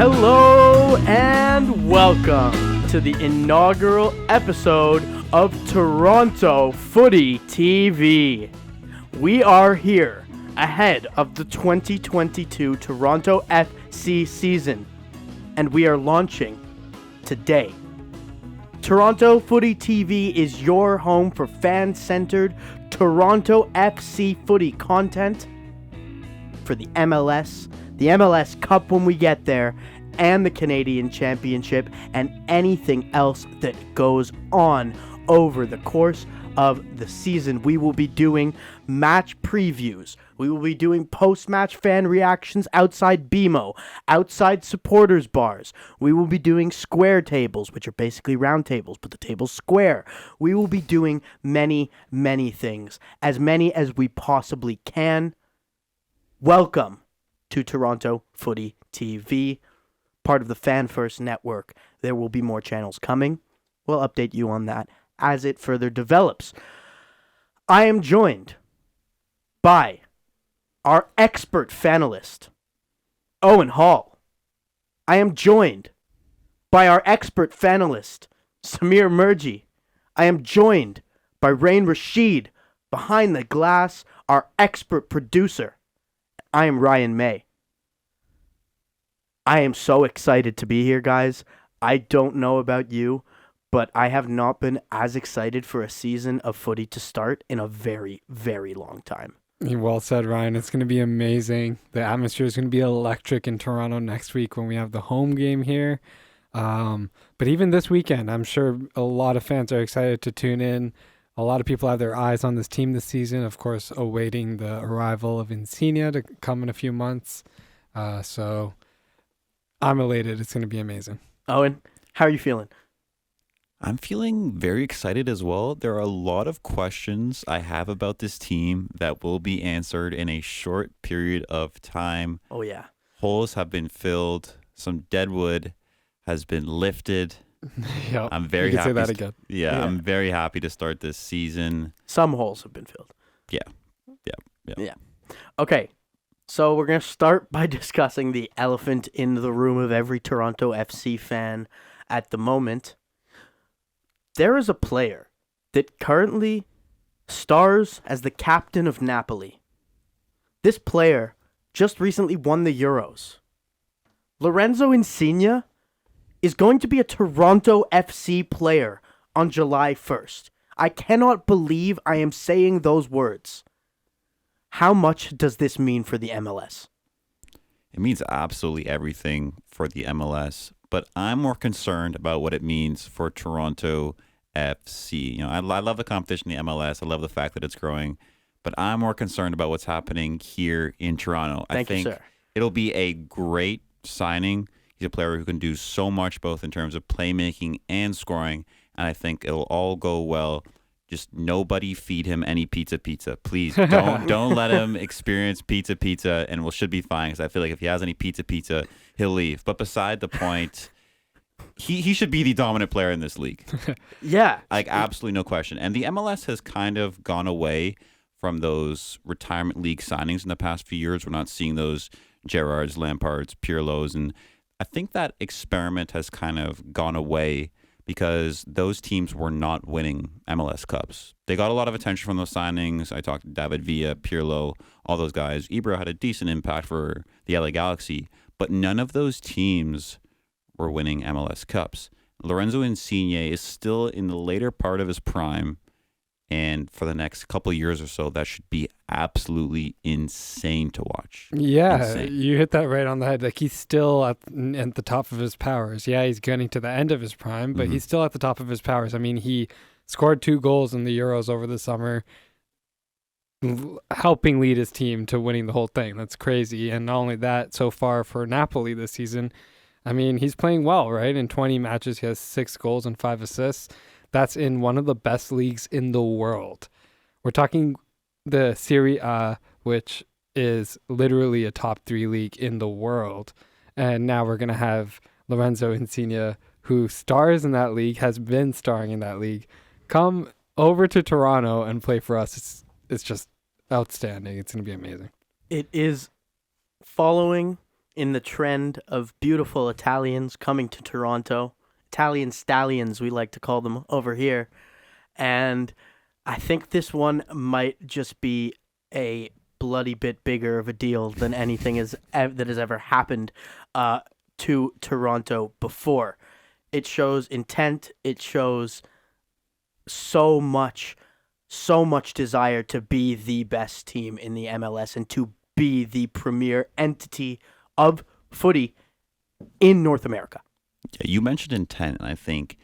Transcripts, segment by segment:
Hello and welcome to the inaugural episode of Toronto Footy TV. We are here ahead of the 2022 Toronto FC season, and we are launching today. Toronto Footy TV is your home for fan-centered Toronto FC footy content for the MLS Cup when we get there, and the Canadian Championship, and anything else that goes on over the course of the season. We will be doing match previews. We will be doing post-match fan reactions outside BMO, outside supporters bars. We will be doing SquareTables, which are basically round tables, but the table's square. We will be doing many, many things, as many as we possibly can. Welcome to Toronto Footy TV, part of the Fan First Network. There will be more channels coming. We'll update you on that as it further develops. I am joined by our expert fanalist, Owen Hall. I am joined by our expert fanalist, Samir Murji. I am joined by Rayn Rashid, behind the glass, our expert producer. I am Ryan May. I am so excited to be here, guys. I don't know about you, but I have not been as excited for a season of footy to start in a very, very long time. Well said, Ryan. It's going to be amazing. The atmosphere is going to be electric in Toronto next week when we have the home game here. But even this weekend, I'm sure a lot of fans are excited to tune in. A lot of people have their eyes on this team this season, of course, awaiting the arrival of Insigne to come in a few months. So I'm elated. It's going to be amazing. Owen, how are you feeling? I'm feeling very excited as well. There are a lot of questions I have about this team that will be answered in a short period of time. Oh, yeah. Holes have been filled. Some deadwood has been lifted. Yep. I'm very you can happy. Say that again. Yeah, I'm very happy to start this season. Some holes have been filled. Yeah. Okay, so we're going to start by discussing the elephant in the room of every Toronto FC fan at the moment. There is a player that currently stars as the captain of Napoli. This player just recently won the Euros. LORENZO INSIGNE is going to be a Toronto FC player on July 1st. I cannot believe I am saying those words. How much does this mean for the MLS? It means absolutely everything for the MLS, but I'm more concerned about what it means for Toronto FC. I love the competition in the MLS. I love the fact that it's growing, but I'm more concerned about what's happening here in Toronto. Thank you, sir. It'll be a great signing. He's a player who can do so much, both in terms of playmaking and scoring, and I think it'll all go well. Just nobody feed him any pizza. Please don't let him experience pizza, and we should be fine, because I feel like if he has any pizza, he'll leave. But beside the point, he should be the dominant player in this league. Yeah. Like, absolutely no question. And the MLS has kind of gone away from those retirement league signings in the past few years. We're not seeing those Gerrards, Lampards, Pirlos, and I think that experiment has kind of gone away because those teams were not winning MLS Cups. They got a lot of attention from those signings. I talked to David Villa, Pirlo, all those guys. Ibra had a decent impact for the LA Galaxy, but none of those teams were winning MLS Cups. LORENZO INSIGNE is still in the later part of his prime, and for the next couple of years or so, that should be absolutely insane to watch. Yeah, insane. You hit that right on the head. Like, he's still at the top of his powers. Yeah, he's getting to the end of his prime, but he's still at the top of his powers. I mean, he scored 2 goals in the Euros over the summer, helping lead his team to winning the whole thing. That's crazy. And not only that, so far for Napoli this season, I mean, he's playing well, right? In 20 matches, he has 6 goals and 5 assists. That's in one of the best leagues in the world. We're talking the Serie A, which is literally a top 3 league in the world. And now we're going to have LORENZO INSIGNE, who stars in that league, has been starring in that league, come over to Toronto and play for us. It's just outstanding. It's going to be amazing. It is following in the trend of beautiful Italians coming to Toronto. Italian stallions, we like to call them over here. And I think this one might just be a bloody bit bigger of a deal than anything that has ever happened to Toronto before. It shows intent. It shows so much desire to be the best team in the MLS and to be the premier entity of footy in North America. Yeah, you mentioned intent, and I think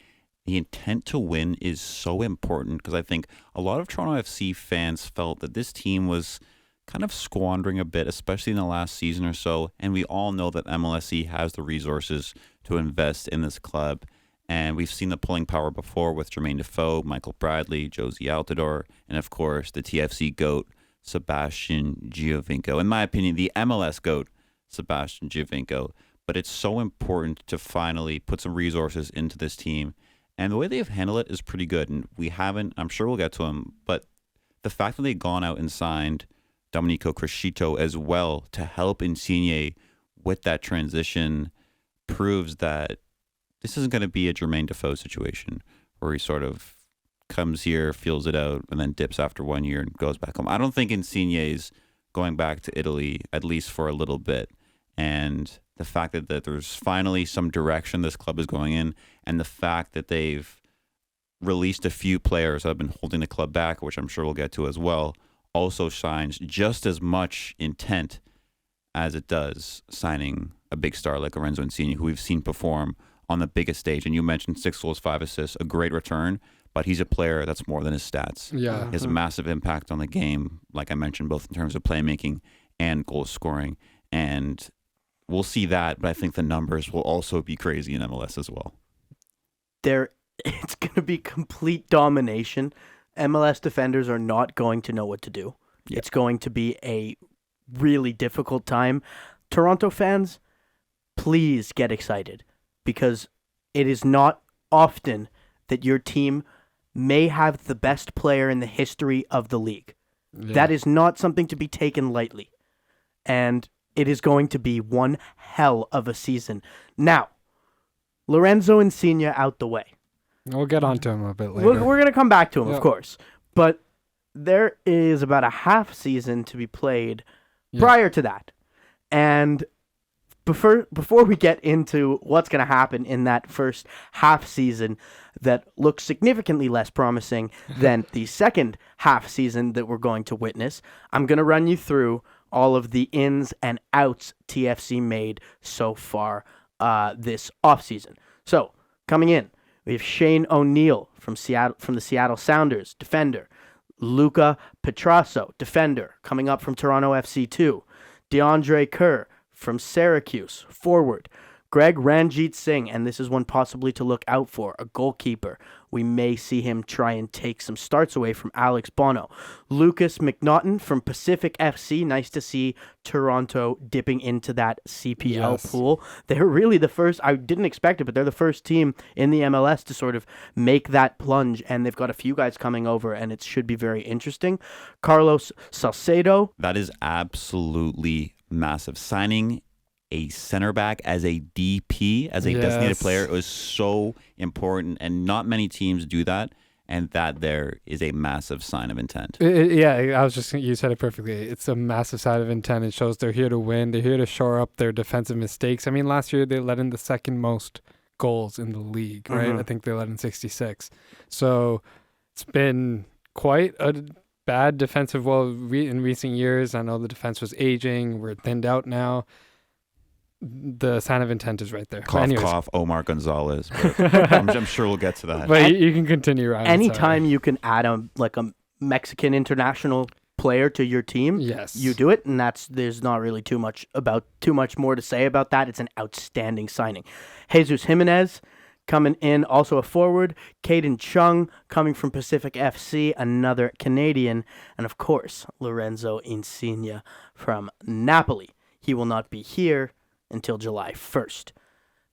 the intent to win is so important because I think a lot of Toronto FC fans felt that this team was kind of squandering a bit, especially in the last season or so. And we all know that MLSE has the resources to invest in this club. And we've seen the pulling power before with Jermaine Defoe, Michael Bradley, Jozy Altidore, and of course the TFC GOAT, Sebastian Giovinco. In my opinion, the MLS GOAT, Sebastian Giovinco. But it's so important to finally put some resources into this team. And the way they've handled it is pretty good. And I'm sure we'll get to him, but the fact that they've gone out and signed Domenico Crescito as well to help Insigne with that transition proves that this isn't going to be a Jermaine Defoe situation where he sort of comes here, feels it out, and then dips after 1 year and goes back home. I don't think Insigne's going back to Italy, at least for a little bit. And the fact that there's finally some direction this club is going in, and the fact that they've released a few players that have been holding the club back, which I'm sure we'll get to as well, also shines just as much intent as it does signing a big star like Lorenzo Insigne, who we've seen perform on the biggest stage. And you mentioned 6 goals, 5 assists, a great return, but he's a player that's more than his stats. Yeah. He has a massive impact on the game, like I mentioned, both in terms of playmaking and goal scoring. And we'll see that, but I think the numbers will also be crazy in MLS as well. It's going to be complete domination. MLS defenders are not going to know what to do. Yep. It's going to be a really difficult time. Toronto fans, please get excited because it is not often that your team may have the best player in the history of the league. Yeah. That is not something to be taken lightly. And it is going to be one hell of a season. Now, Lorenzo Insigne out the way. We'll get on to him a bit later. We're going to come back to him, of course. But there is about a half season to be played prior to that. And before we get into what's going to happen in that first half season that looks significantly less promising than the second half season that we're going to witness, I'm going to run you through all of the ins and outs TFC made so far this offseason. So, coming in, we have Shane O'Neill from the Seattle Sounders, defender. Luca Petrasso, defender, coming up from Toronto FC 2. DeAndre Kerr from Syracuse, forward. Greg Ranjit Singh, and this is one possibly to look out for, a goalkeeper. We may see him try and take some starts away from Alex Bono. Lucas McNaughton from Pacific FC. Nice to see Toronto dipping into that CPL pool. They're really the first, I didn't expect it, but they're the first team in the MLS to sort of make that plunge, and they've got a few guys coming over, and it should be very interesting. Carlos Salcedo. That is absolutely massive. Signing a center back as a DP, as a designated player, was so important, and not many teams do that, and that there is a massive sign of intent. You said it perfectly. It's a massive sign of intent. It shows they're here to win. They're here to shore up their defensive mistakes. I mean, last year they let in the second most goals in the league, right? Mm-hmm. I think they let in 66. So it's been quite a bad defensive in recent years. I know the defense was aging. We're thinned out now. The sign of intent is right there. Cough, Omar Gonzalez. I'm sure we'll get to that. But you can continue, Ryan. Anytime you can add a Mexican international player to your team, you do it, and there's not really too much more to say about that. It's an outstanding signing. Jesus Jimenez coming in, also a forward. Caden Chung coming from Pacific FC, another Canadian, and of course Lorenzo Insigne from Napoli. He will not be here until July 1st.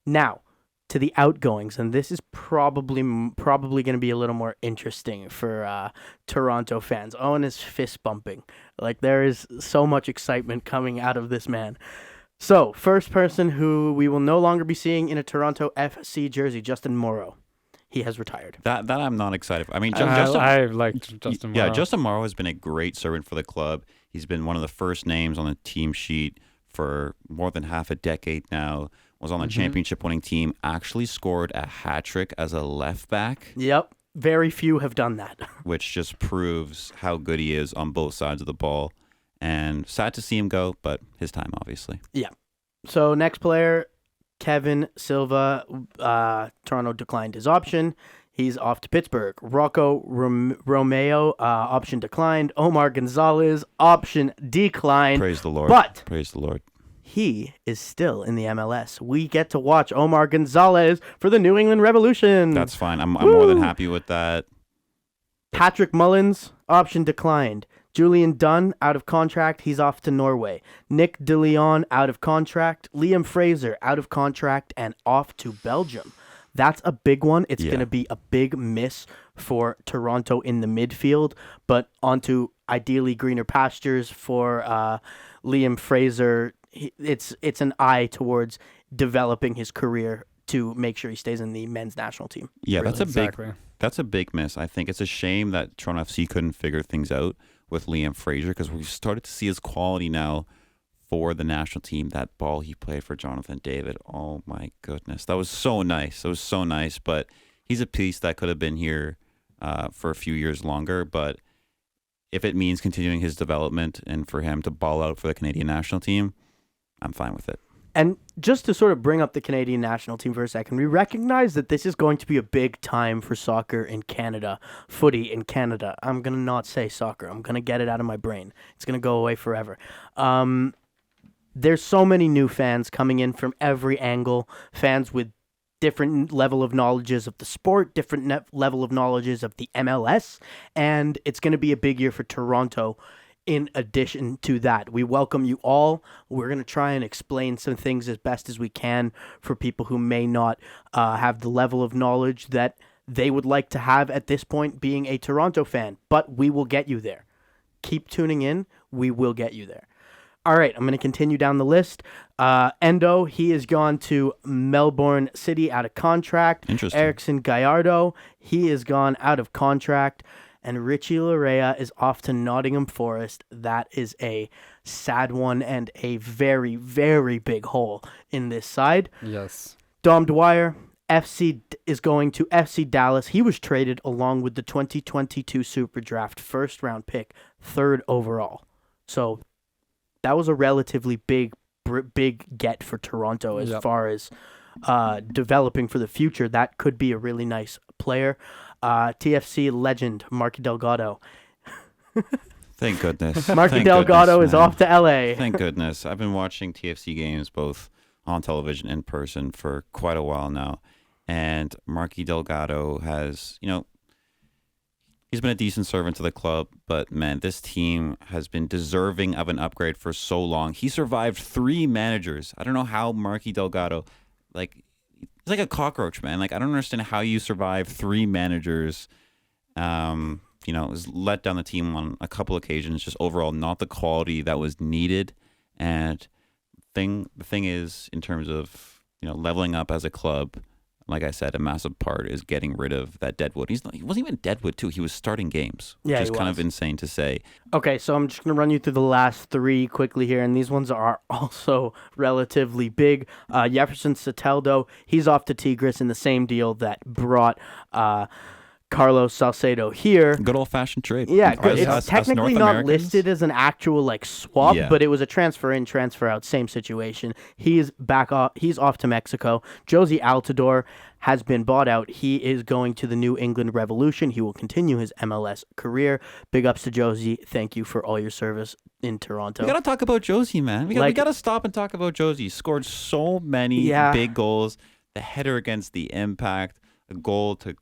Now, to the outgoings, and this is probably going to be a little more interesting for Toronto fans. Owen is fist bumping. Like, there is so much excitement coming out of this man. So, first person who we will no longer be seeing in a Toronto FC jersey, Justin Morrow. He has retired. That I'm not excited for. I mean, I liked Justin Morrow. Yeah, Justin Morrow has been a great servant for the club. He's been one of the first names on the team sheet for more than half a decade now. Was on the championship-winning team. Actually scored a hat trick as a left back. Yep. Very few have done that. Which just proves how good he is on both sides of the ball. And sad to see him go, but his time, obviously. Yeah. So next player, Kevin Silva. Toronto declined his option. He's off to Pittsburgh. Rocco Romeo, option declined. Omar Gonzalez, option declined. Praise the Lord. But praise the Lord. He is still in the MLS. We get to watch Omar Gonzalez for the New England Revolution. That's fine. I'm more than happy with that. Patrick Mullins, option declined. Julian Dunn, out of contract. He's off to Norway. Nick DeLeon, out of contract. Liam Fraser, out of contract and off to Belgium. That's a big one. It's going to be a big miss for Toronto in the midfield, but onto ideally greener pastures for Liam Fraser. It's an eye towards developing his career to make sure he stays in the men's national team. Yeah, really. That's a big miss. I think it's a shame that Toronto FC couldn't figure things out with Liam Fraser, because we've started to see his quality now for the national team. That ball he played for Jonathan David, oh my goodness, that was so nice. But he's a piece that could have been here for a few years longer. But if it means continuing his development and for him to ball out for the Canadian national team, I'm fine with it. And just to sort of bring up the Canadian national team for a second, we recognize that this is going to be a big time for soccer in Canada, footy in Canada. I'm going to not say soccer. I'm going to get it out of my brain. It's going to go away forever. There's so many new fans coming in from every angle, fans with different level of knowledges of the sport, different level of knowledges of the MLS, and it's going to be a big year for Toronto. In addition to that, we welcome you all. We're going to try and explain some things as best as we can for people who may not have the level of knowledge that they would like to have at this point being a Toronto fan. But we will get you there. Keep tuning in. We will get you there. All right, I'm going to continue down the list. Endo, he has gone to Melbourne City out of contract. Interesting. Erickson Gallardo, he has gone out of contract. And Richie Lareya is off to Nottingham Forest. That is a sad one and a very, very big hole in this side. Yes. Dom Dwyer, FC is going to FC Dallas. He was traded along with the 2022 Super Draft first round pick, 3rd overall. So that was a relatively big get for Toronto as far as developing for the future. That could be a really nice player. TFC legend Marky Delgado. Thank goodness. Marky Delgado is off to LA. Thank goodness. I've been watching TFC games both on television and in person for quite a while now. And Marky Delgado has, he's been a decent servant to the club, but man, this team has been deserving of an upgrade for so long. He survived 3 managers. I don't know how Marky Delgado, he's like a cockroach, man. I don't understand how you survive 3 managers. Was let down the team on a couple occasions, just overall not the quality that was needed. And the thing is, in terms of, leveling up as a club, like I said, a massive part is getting rid of that deadwood. He wasn't even deadwood, too. He was starting games, which is kind of insane to say. Okay, so I'm just going to run you through the last 3 quickly here, and these ones are also relatively big. Jefferson Soteldo, he's off to Tigres in the same deal that brought Carlos Salcedo here. Good old-fashioned trade. Yeah, it's technically not listed as an actual swap, but it was a transfer in, transfer out, same situation. He's off to Mexico. Jozy Altidore has been bought out. He is going to the New England Revolution. He will continue his MLS career. Big ups to Jozy. Thank you for all your service in Toronto. We got to talk about Jozy, man. We got to stop and talk about Jozy. He scored so many big goals. The header against the Impact, a goal to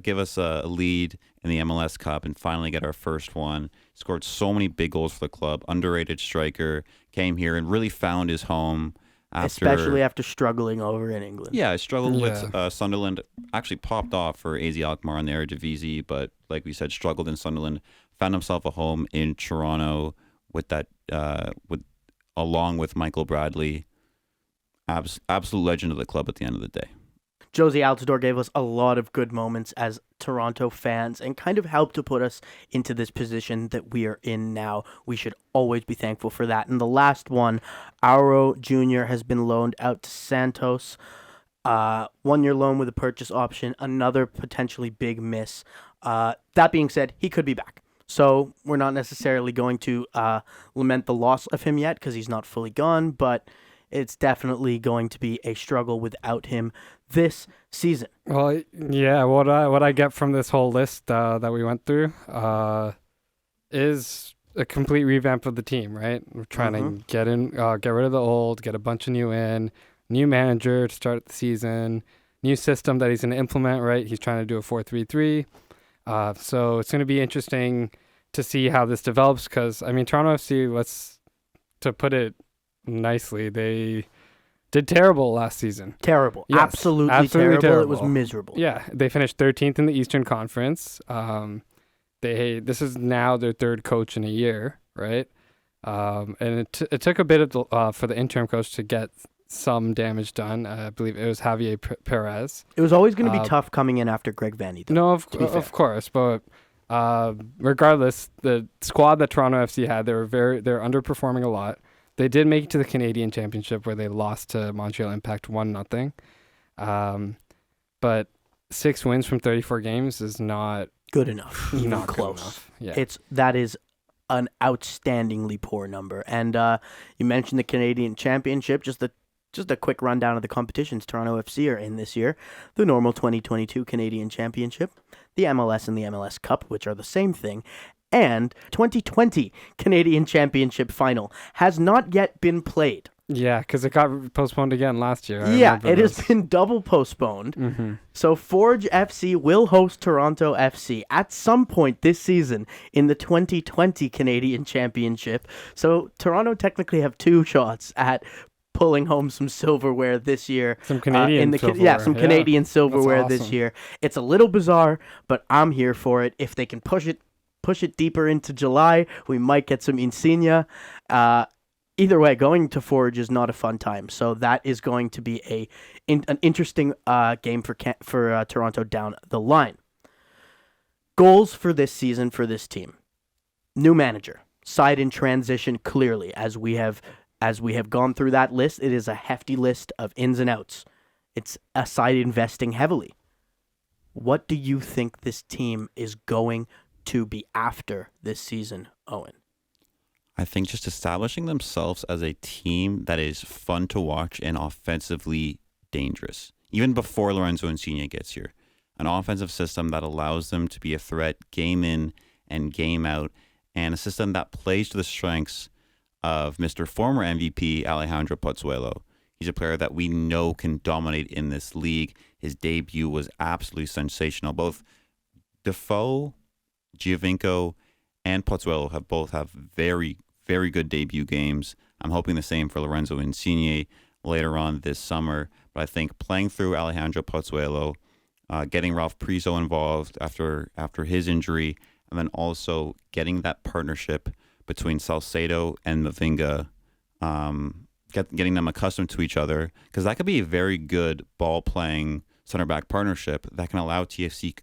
give us a lead in the MLS Cup and finally get our first one. Scored so many big goals for the club. Underrated striker. Came here and really found his home. Especially after struggling over in England. Yeah, I struggled with Sunderland. Actually popped off for AZ Alkmaar in the Eredivisie, but like we said, struggled in Sunderland. Found himself a home in Toronto with that with along with Michael Bradley, absolute legend of the club at the end of the day. Jozy Altidore gave us a lot of good moments as Toronto fans and kind of helped to put us into this position that we are in now. We should always be thankful for that. And the last one, Auro Jr. has been loaned out to Santos. 1-year loan with a purchase option, another potentially big miss. That being said, he could be back. So we're not necessarily going to lament the loss of him yet because he's not fully gone, but it's definitely going to be a struggle without him this season. Well, yeah, what I get from this whole list that we went through is a complete revamp of the team, right? We're trying to get rid of the old, get a bunch of new in, new manager to start the season, new system that he's going to implement, right? He's trying to do a 4-3-3. So it's going to be interesting to see how this develops because, I mean, Toronto FC, to put it nicely, they did terrible last season. Terrible. Yes, absolutely terrible. It was miserable. Yeah, they finished 13th in the Eastern Conference. This is now their third coach in a year, right? And it took a bit of for the interim coach to get some damage done. I believe it was Javier Perez. It was always going to be tough coming in after Greg Vanney, though. No, of course, but regardless, the squad that Toronto FC had, they're underperforming a lot. They did make it to the Canadian Championship where they lost to Montreal Impact 1-0. But 6 wins from 34 games is not good enough. Even not close. Good enough. Yeah. That is an outstandingly poor number. And you mentioned the Canadian Championship. Just a quick rundown of the competitions Toronto FC are in this year. The normal 2022 Canadian Championship, the MLS and the MLS Cup, which are the same thing, and 2020 Canadian Championship Final has not yet been played. Yeah, because it got postponed again last year. It has been double postponed. Mm-hmm. So Forge FC will host Toronto FC at some point this season in the 2020 Canadian Championship. So Toronto technically have 2 shots at pulling home some silverware this year. Some Canadian silverware. Some Canadian silverware That's this awesome. year. It's a little bizarre, but I'm here for it. If they can push it deeper into July, we might get some Insigne. Either way, going to Forge is not a fun time. So that is going to be an interesting game for Toronto down the line. Goals for this season for this team. New manager. Side in transition clearly. As we have gone through that list, it is a hefty list of ins and outs. It's a side investing heavily. What do you think this team is going to be after this season, Owen? I think just establishing themselves as a team that is fun to watch and offensively dangerous. Even before Lorenzo Insigne gets here. An offensive system that allows them to be a threat game in and game out, and a system that plays to the strengths of Mr. former MVP Alejandro Pozuelo. He's a player that we know can dominate in this league. His debut was absolutely sensational. Both Defoe, Giovinco, and Pozuelo both have very, very good debut games. I'm hoping the same for Lorenzo Insigne later on this summer. But I think playing through Alejandro Pozuelo, getting Ralph Priso involved after his injury, and then also getting that partnership between Salcedo and Mavinga, getting them accustomed to each other, because that could be a very good ball-playing center-back partnership that can allow TFC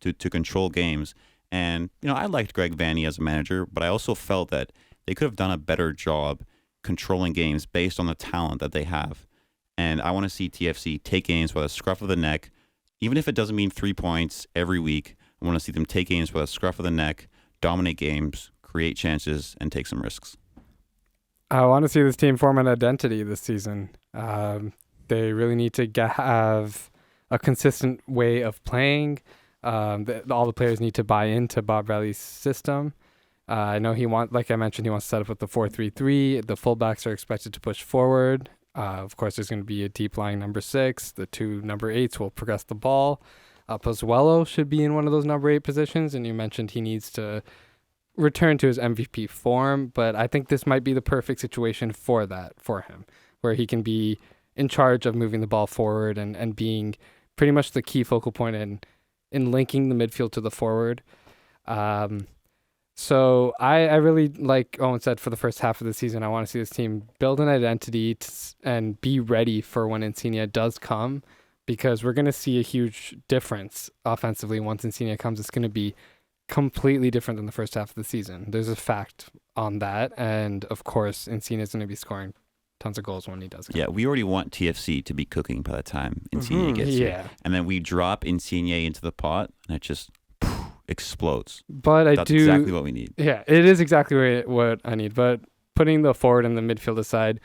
to control games. And, I liked Greg Vanney as a manager, but I also felt that they could have done a better job controlling games based on the talent that they have. And I want to see TFC take games by the scruff of the neck, even if it doesn't mean 3 points every week. I want to see them take games by the scruff of the neck, dominate games, create chances, and take some risks. I want to see this team form an identity this season. They really need to have a consistent way of playing. All the players need to buy into Bob Bradley's system. I know like I mentioned, he wants to set up with the 4-3-3. The fullbacks are expected to push forward. Of course, there's going to be a deep lying number 6. The 2 number 8s will progress the ball. Pozuelo should be in one of those number 8 positions, and you mentioned he needs to return to his MVP form, but I think this might be the perfect situation for him, where he can be in charge of moving the ball forward and being pretty much the key focal point in linking the midfield to the forward. So I really, like Owen said, for the first half of the season, I want to see this team build an identity and be ready for when Insigne does come, because we're going to see a huge difference offensively once Insigne comes. It's going to be completely different than the first half of the season. There's a fact on that. And of course, Insigne is going to be scoring tons of goals when he does come. Yeah, we already want TFC to be cooking by the time Insigne gets here. And then we drop Insigne into the pot, and it just explodes. But That's exactly what we need. Yeah, it is exactly what I need. But putting the forward and the midfield aside,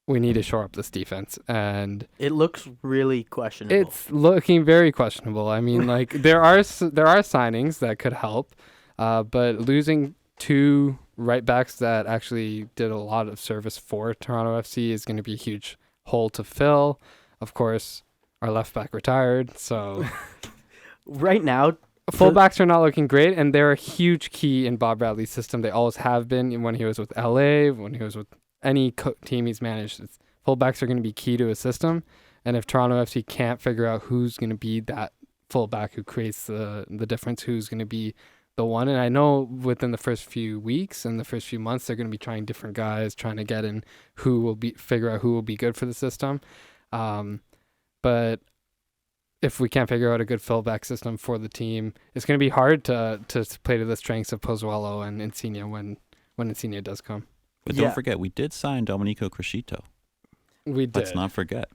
we need to shore up this defense. And it looks really questionable. It's looking very questionable. I mean, like there are signings that could help, but losing two right backs that actually did a lot of service for Toronto FC is going to be a huge hole to fill. Of course, our left back retired, so right now fullbacks are not looking great, and they're a huge key in Bob Bradley's system. They always have been when he was with LA, when he was with any team he's managed. Fullbacks are going to be key to his system, and if Toronto FC can't figure out who's going to be that fullback who creates the difference, who's going to be the one, and I know within the first few weeks and the first few months they're going to be trying different guys, trying to get in figure out who will be good for the system. But if we can't figure out a good fullback system for the team, it's going to be hard to play to the strengths of Pozuelo and Insigne when Insigne does come. But don't forget, we did sign Domenico Crescito. We did. Let's not forget.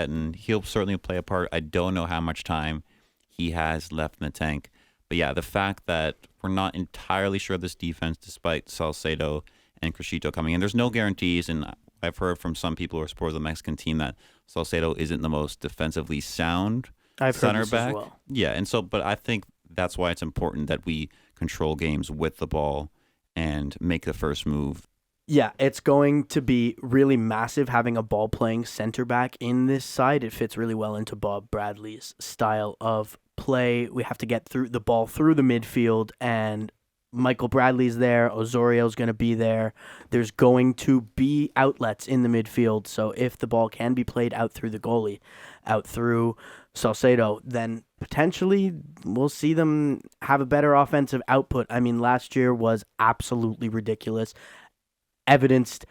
And he'll certainly play a part. I don't know how much time he has left in the tank. But yeah, the fact that we're not entirely sure of this defense, despite Salcedo and Crescito coming in, there's no guarantees. And I've heard from some people who are supporters of the Mexican team that Salcedo isn't the most defensively sound center back. As well. Yeah, and so, but I think that's why it's important that we control games with the ball and make the first move. Yeah, it's going to be really massive having a ball-playing center back in this side. It fits really well into Bob Bradley's style of play. We have to get through the ball through the midfield, and Michael Bradley's there. Osorio's going to be there. There's going to be outlets in the midfield, so if the ball can be played out through the goalie, out through Salcedo, then potentially we'll see them have a better offensive output. I mean, last year was absolutely ridiculous. Evidenced,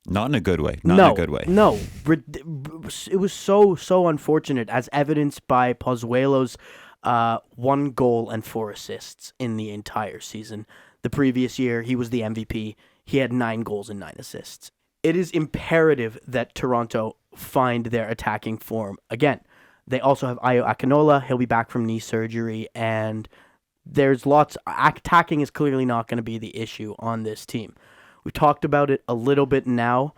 not in a good way. Not in a good way. No, it was so unfortunate, as evidenced by Pozuelo's 1 goal and 4 assists in the entire season. The previous year, he was the MVP. He had 9 goals and 9 assists. It is imperative that Toronto find their attacking form again. They also have Ayo Akinola. He'll be back from knee surgery, and there's lots. Attacking is clearly not going to be the issue on this team. We talked about it a little bit now.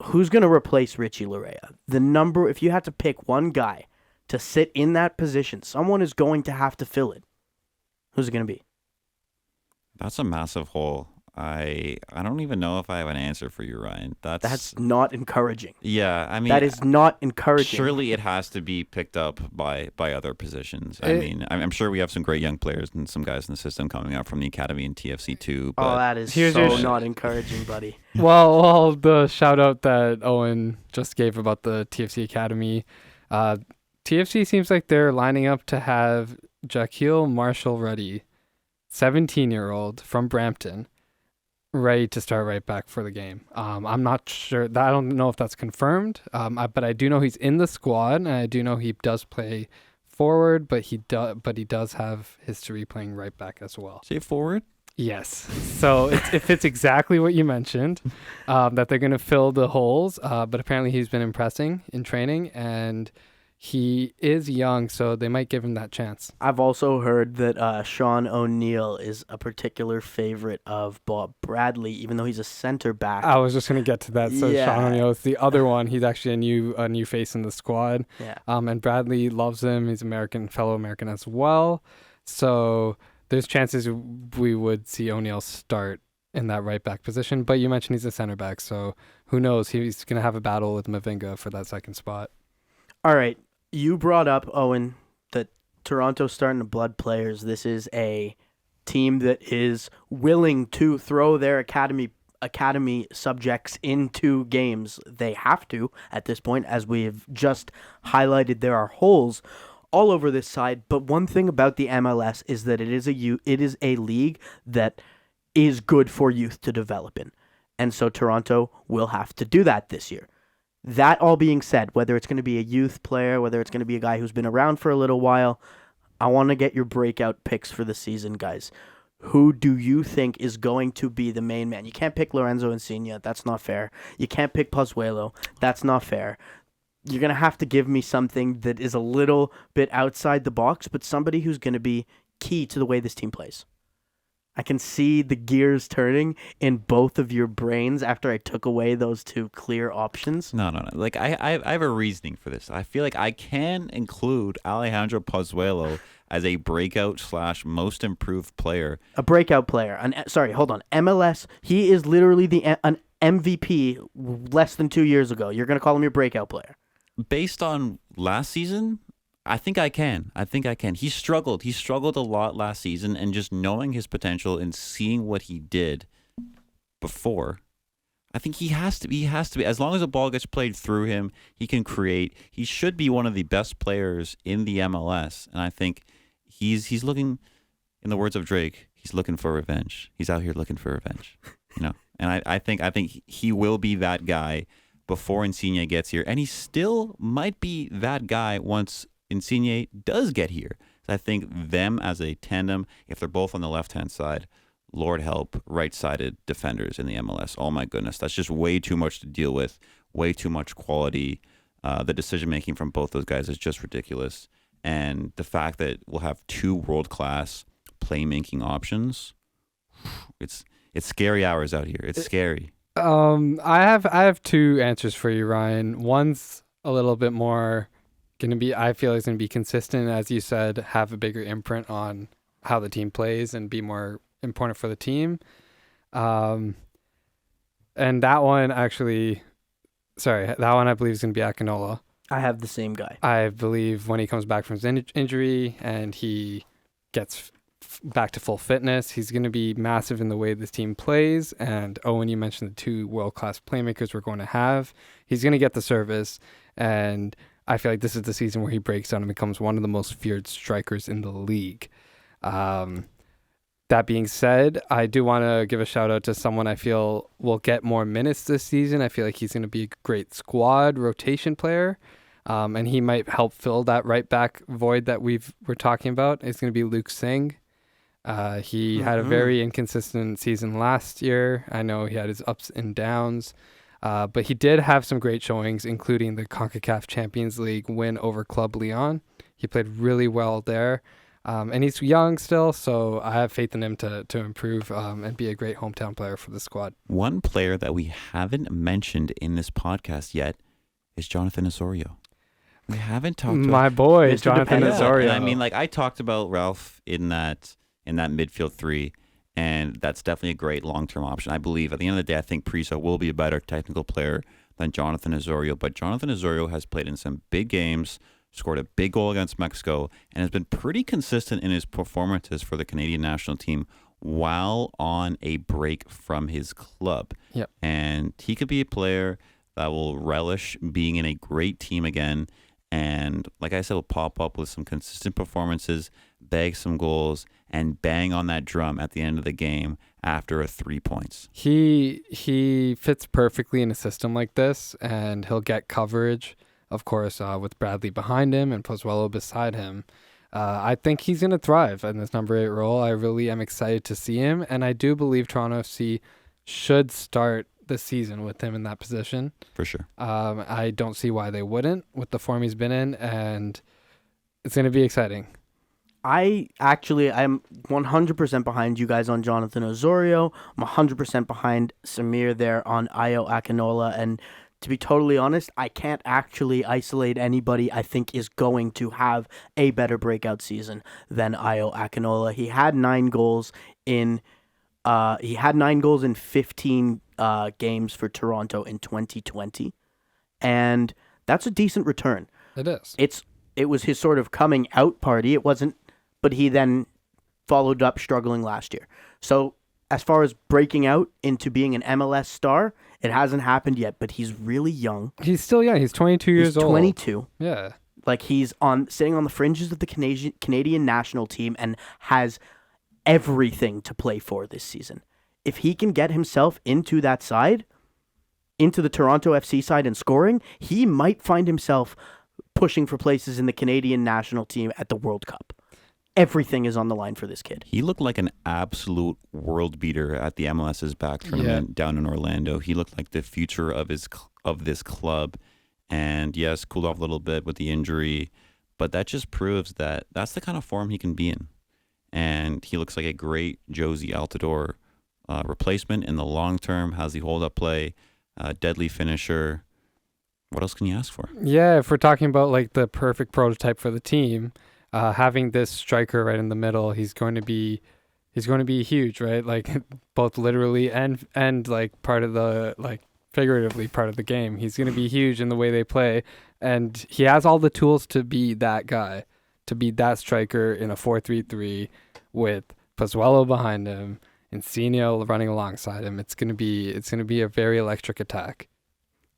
Who's going to replace Richie Lareya? If you had to pick one guy to sit in that position, someone is going to have to fill it. Who's it going to be? That's a massive hole. I don't even know if I have an answer for you, Ryan. That's not encouraging. Yeah, I mean, that is not encouraging. Surely it has to be picked up by other positions. I mean, I'm sure we have some great young players and some guys in the system coming out from the academy and TFC too. But that is not encouraging, buddy. Well, the shout out that Owen just gave about the TFC academy, TFC seems like they're lining up to have Jaquil Marshall-Ruddy, 17-year-old from Brampton, ready to start right back for the game. I'm not sure. I don't know if that's confirmed, but I do know he's in the squad, and I do know he does play forward, but he does have history playing right back as well. Say forward? Yes. So it fits exactly what you mentioned, that they're going to fill the holes, but apparently he's been impressing in training, and he is young, so they might give him that chance. I've also heard that Sean O'Neill is a particular favorite of Bob Bradley, even though he's a center back. I was just going to get to that. So yeah. Sean O'Neill is the other one. He's actually a new face in the squad. Yeah. And Bradley loves him. He's fellow American as well. So there's chances we would see O'Neill start in that right back position. But you mentioned he's a center back, so who knows? He's going to have a battle with Mavinga for that second spot. All right. You brought up, Owen, that Toronto's starting to blood players. This is a team that is willing to throw their academy subjects into games. They have to at this point, as we've just highlighted. There are holes all over this side. But one thing about the MLS is that it is a league that is good for youth to develop in. And so Toronto will have to do that this year. That all being said, whether it's going to be a youth player, whether it's going to be a guy who's been around for a little while, I want to get your breakout picks for the season, guys. Who do you think is going to be the main man? You can't pick Lorenzo Insigne. That's not fair. You can't pick Pozuelo. That's not fair. You're going to have to give me something that is a little bit outside the box, but somebody who's going to be key to the way this team plays. I can see the gears turning in both of your brains after I took away those two clear options. No. Like, I have a reasoning for this. I feel like I can include Alejandro Pozuelo as a breakout / most improved player. A breakout player. Hold on. MLS, he is literally an MVP less than 2 years ago. You're going to call him your breakout player. Based on last season, I think I can. He struggled. He struggled a lot last season, and just knowing his potential and seeing what he did before, I think he has to be. As long as the ball gets played through him, he can create. He should be one of the best players in the MLS, and I think he's looking, in the words of Drake, he's looking for revenge. He's out here looking for revenge, And I think he will be that guy before Insigne gets here, and he still might be that guy once Insigne does get here. So I think them as a tandem, if they're both on the left-hand side, Lord help right-sided defenders in the MLS. Oh my goodness, that's just way too much to deal with, way too much quality. The decision-making from both those guys is just ridiculous. And the fact that we'll have two world-class playmaking options, it's scary hours out here. It's scary. I have two answers for you, Ryan. One's a little bit more I feel it's going to be consistent, as you said, have a bigger imprint on how the team plays and be more important for the team. And that one I believe is going to be Akinola. I have the same guy. I believe when he comes back from his injury and he gets back to full fitness, he's going to be massive in the way this team plays. And Owen, you mentioned the two world-class playmakers we're going to have. He's going to get the service, and I feel like this is the season where he breaks down and becomes one of the most feared strikers in the league. That being said, I do want to give a shout out to someone I feel will get more minutes this season. I feel like he's going to be a great squad rotation player. And he might help fill that right back void that we're talking about. It's going to be Luke Singh. He had a very inconsistent season last year. I know he had his ups and downs, but he did have some great showings, including the CONCACAF Champions League win over Club Leon. He played really well there, and he's young still, so I have faith in him to improve and be a great hometown player for the squad. One player that we haven't mentioned in this podcast yet is Jonathan Osorio. We haven't talked about my boy, Jonathan Osorio. I mean, like, I talked about Ralph in that midfield three, and that's definitely a great long-term option. I believe at the end of the day, I think Priso will be a better technical player than Jonathan Osorio, but Jonathan Osorio has played in some big games, scored a big goal against Mexico, and has been pretty consistent in his performances for the Canadian national team while on a break from his club. Yep. And he could be a player that will relish being in a great team again, and like I said, will pop up with some consistent performances, bag some goals, and bang on that drum at the end of the game after 3 points. He fits perfectly in a system like this, and he'll get coverage, of course, with Bradley behind him and Pozuelo beside him. I think he's going to thrive in this number 8 role. I really am excited to see him, and I do believe Toronto FC should start the season with him in that position. For sure. I don't see why they wouldn't with the form he's been in, and it's going to be exciting. I'm 100% behind you guys on Jonathan Osorio. I'm 100% behind Samir there on Ayo Akinola, and to be totally honest, I can't actually isolate anybody I think is going to have a better breakout season than Ayo Akinola. He had 9 goals in 15 games for Toronto in 2020, and that's a decent return. It is. It was his sort of coming out party. It wasn't, but he then followed up struggling last year. So as far as breaking out into being an MLS star, it hasn't happened yet, but he's really young. He's still young. He's 22 years old. 22. Yeah. Like he's sitting on the fringes of the Canadian national team and has everything to play for this season. If he can get himself into that side, into the Toronto FC side and scoring, he might find himself pushing for places in the Canadian national team at the World Cup. Everything is on the line for this kid. He looked like an absolute world beater at the MLS's back tournament down in Orlando. He looked like the future of this club. And yes, cooled off a little bit with the injury, but that just proves that that's the kind of form he can be in. And he looks like a great Jozy Altidore replacement in the long term. How's he hold up play? Deadly finisher. What else can you ask for? Yeah, if we're talking about like the perfect prototype for the team, having this striker right in the middle, he's going to be huge, right? Like both literally and like part of the like figuratively part of the game. He's going to be huge in the way they play, and he has all the tools to be that guy, to be that striker in a 4-3-3 with Pozuelo behind him, Insigne running alongside him. It's going to be a very electric attack.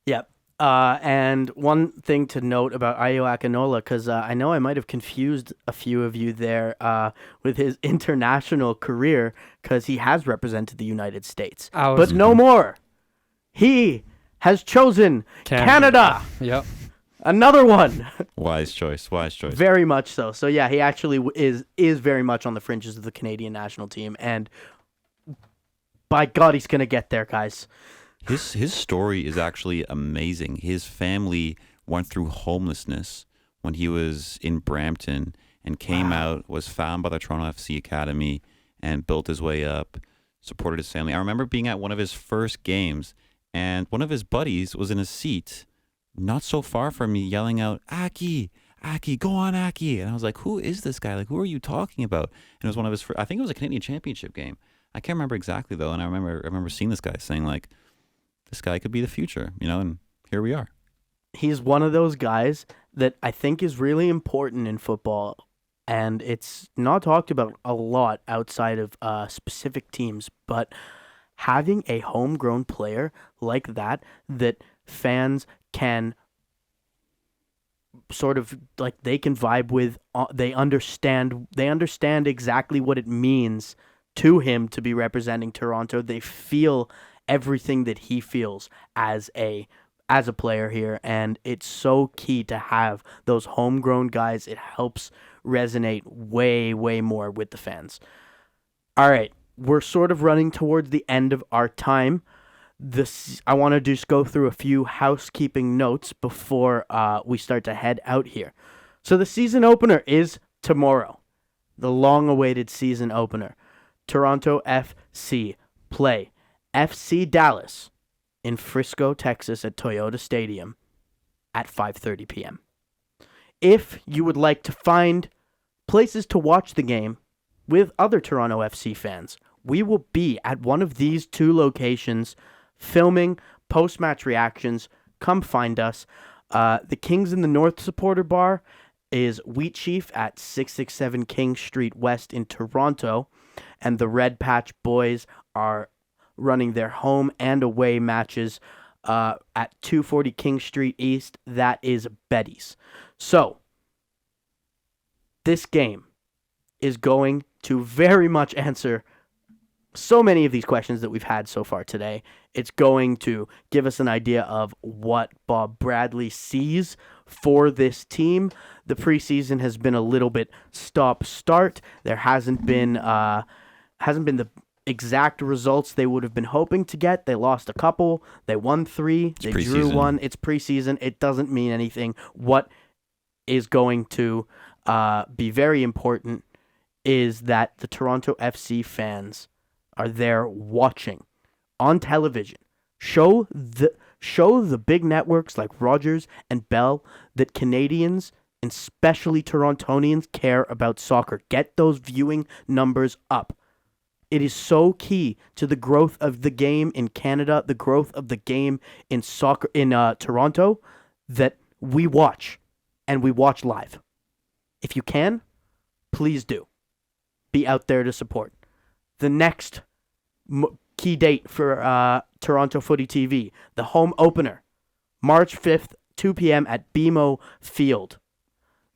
Yep. And one thing to note about Ayo Akinola, because I know I might have confused a few of you there with his international career, because he has represented the United States. But no more. He has chosen Canada. Yep. Another one. Wise choice. Very much so. So yeah, he actually is very much on the fringes of the Canadian national team, and by God, he's gonna get there, guys. His story is actually amazing. His family went through homelessness when he was in Brampton and came out, was found by the Toronto FC Academy, and built his way up, supported his family. I remember being at one of his first games, and one of his buddies was in a seat not so far from me yelling out, Aki, go on, Aki. And I was like, who is this guy? Like, who are you talking about? And it was one of his I think it was a Canadian Championship game. I can't remember exactly, though. And I remember seeing this guy saying, like, this guy could be the future, and here we are. He's one of those guys that I think is really important in football, and it's not talked about a lot outside of specific teams, but having a homegrown player like that fans can sort of, like, they can vibe with, they understand exactly what it means to him to be representing Toronto. They feel everything that he feels as a player here, and it's so key to have those homegrown guys. It helps resonate way more with the fans. All right, we're sort of running towards the end of our time. I want to just go through a few housekeeping notes before we start to head out here. So the season opener is tomorrow, the long-awaited season opener. Toronto FC play FC Dallas in Frisco, Texas at Toyota Stadium at 5:30 p.m. If you would like to find places to watch the game with other Toronto FC fans, we will be at one of these two locations filming post-match reactions. Come find us. The Kings in the North supporter bar is Wheat Chief at 667 King Street West in Toronto, and the Red Patch Boys are running their home and away matches at 240 King Street East. That is Betty's. So, this game is going to very much answer so many of these questions that we've had so far today. It's going to give us an idea of what Bob Bradley sees for this team. The preseason has been a little bit stop-start. There hasn't been the exact results they would have been hoping to get. They lost a couple. They won 3. They drew 1. It's preseason. It doesn't mean anything. What is going to be very important is that the Toronto FC fans are there watching on television. Show the big networks like Rogers and Bell that Canadians, and especially Torontonians, care about soccer. Get those viewing numbers up. It is so key to the growth of the game in Canada, the growth of the game in soccer in Toronto, that we watch, and we watch live. If you can, please do. Be out there to support. The next key date for Toronto Footy TV, the home opener, March 5th, 2 p.m. at BMO Field.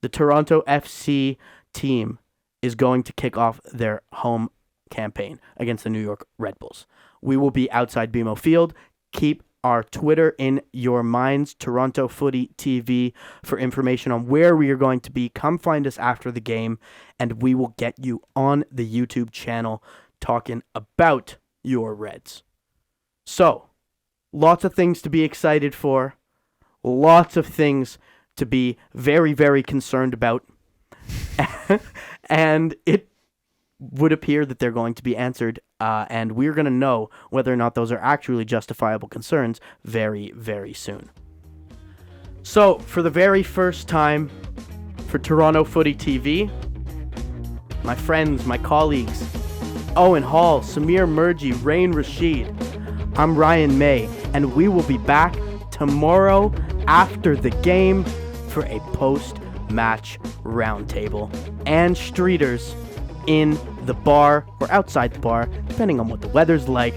the Toronto FC team is going to kick off their home campaign against the New York Red Bulls. We will be outside BMO Field. Keep our Twitter in your minds, Toronto Footy TV, for information on where we are going to be. Come find us after the game, and we will get you on the YouTube channel talking about your Reds. So, lots of things to be excited for. Lots of things to be very, very concerned about. And it would appear that they're going to be answered, and we're going to know whether or not those are actually justifiable concerns very, very soon. So, for the very first time for Toronto Footy TV, my friends, my colleagues, Owen Hall, Samir Murji, Rayn Rashid, I'm Ryan May, and we will be back tomorrow after the game for a post-match roundtable and streeters in the bar or outside the bar, depending on what the weather's like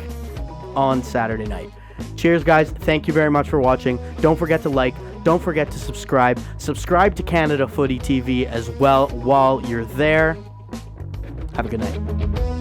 on Saturday night. Cheers, guys. Thank you very much for watching. Don't forget to like. Don't forget to subscribe. Subscribe to Canada Footy TV as well while you're there. Have a good night.